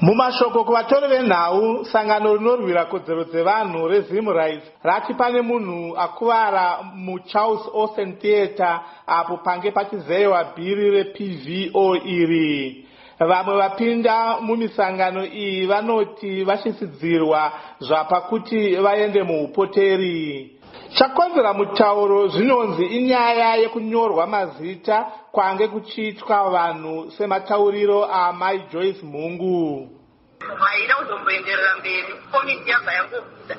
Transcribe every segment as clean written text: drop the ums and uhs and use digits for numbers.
Mumashoko kuvatori venhau, sangano rinorwira kodzero dzevanhu reZimRights rati pane munhu akuvara muCharles Austin Theatre apo pange pachizeyiwa bhiri rePVO iri. Vamwe vapinda mumisangano iyi vanoti vashisidzirwa zvapakuti vaende muupoteri. Chakonzera mutauro zvinonzi inyaya yekunyorwa mazita kwange kuchiitwa vanhu sematauriro aMai Joyce Mhungu. Haina kuzomboenderera mberi, komiti yabva yangobuda.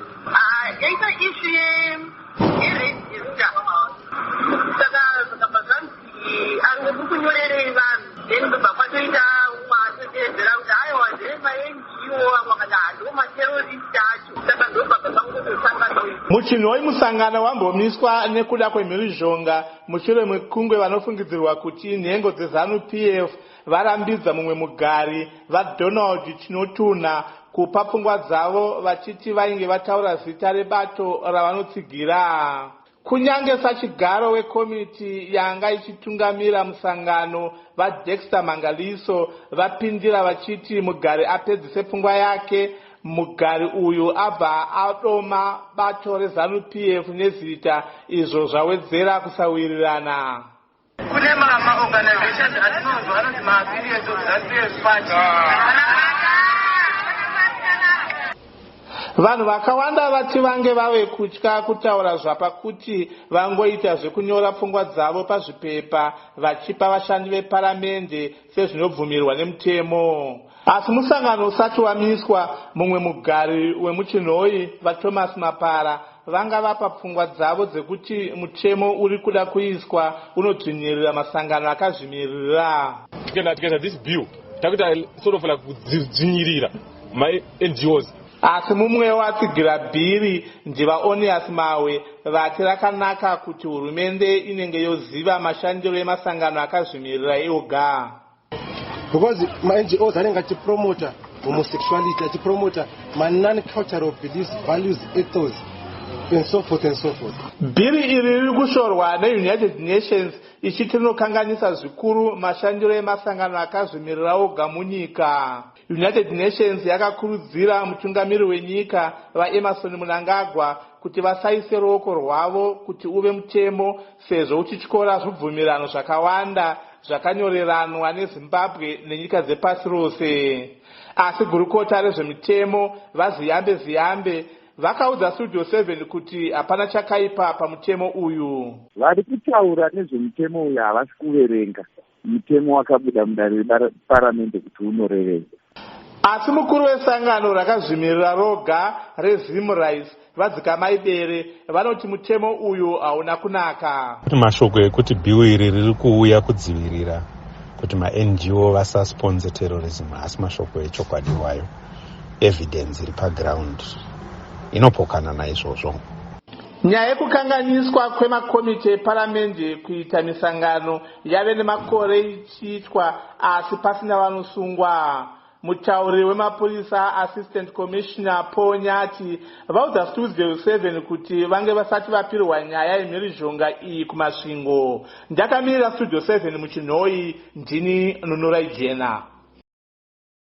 Yaita ishu yeregister. Saka zvakabva zvanzi ari kunyorerei vanhu. Then kubva kwatoita mwatoteedzera kuti aiwa ndere maNGO wakati ndo materrorist acho. Saka ndobva zvangotosangana. Muchinhoi musangano wambomiswa nekuda kwemhirizhonga mushure mekungwe vanofungidzirwa kuti nhengo dzeZANU-PF varambidza mumwe mugari vaDonald Chinotuna kupa pfungwa dzavo vachiti vainge vataura zita rebato ravanotsigira. Kunyange sachigaro wekomiti yanga ichitungamira musangano vaDexter Mangaliso vapindira vachiti mugari apedzise pfungwa yake. Mugari uyu abva adoma bato reZANU-PF nezita izvo zvawedzera kusawirirana. Kune organizations atinonzwa anoti ma-affiliates of ZANU-PF party. Vanhu vakawanda vati vange vave kutya kutaura zvapakuti vangoita zvekunyora pfungwa dzavo pazvipepa vachipa vashandi veparamende sezvinobvumirwa nemutemo. Asi musangano usati wamiswa, mumwe mugari wemuchinhoi vaThomas Mapara vanga vapa pfungwa dzavo dzekuti mutemo uri kuda kuiswa unodzvinyirira masangano akazvimirira. Together this bill takuti sort of like kudzinyirira my NGOs. Asi mumwe watsigira bhiri ndivaOnias Mawe vati rakanaka kuti hurumende inenge yoziva mashandiro emasangano akazvimirira ioga. Because my NGOs are going to promote homosexuality, to promote my non-cultural beliefs, values, ethos, and so forth and so forth. Bhiri iri riri kushorwa neUnited Nations ichiti rinokanganisa zvikuru mashandiro emasangano akazvimirira oga munyika. United Nations yakakurudzira mutungamiri wenyika vaEmerson Mnangagwa kuti vasaise ruoko rwavo kuti uve mutemo sezvo uchityora zvibvumirano zvakawanda zvakanyoreranwa neZimbabwe nenyika dzepasi rose. Asi gurukota rezvemitemo vaZiyambe vakaudza Studio 7 kuti hapana chakaipa pamutemo uyu. Vari kutaura nezvemutemo uyu havasi kuverenga mutemo wakabuda mudare reparamende kuti unorevei. Asi mukuru wesangano rakazvimirira roga reZimRights vadzikamai Bere vanoti mutemo uyu hauna kunaka. Mashoko ekuti bill iri riri kuuya kudzivirira kuti ma-NGO vasasponse terrorism asi mashoko echokwadi wayo. Evidence iri paground inopokana naizvozvo. Nyaya yekukanganiswa kwemakomiti eparamende kuita misangano yave nemakore ichiitwa asi pasina vanosungwa. Mutauri wemapurisa Assistant Commissioner Paul Nyati vaudza Studio 7 kuti vange vasati vapirwa nyaya yemhirizhonga iyi kumasvingo. Ndakamirira Studio 7 muchinhoi, ndini Nunurai Jena.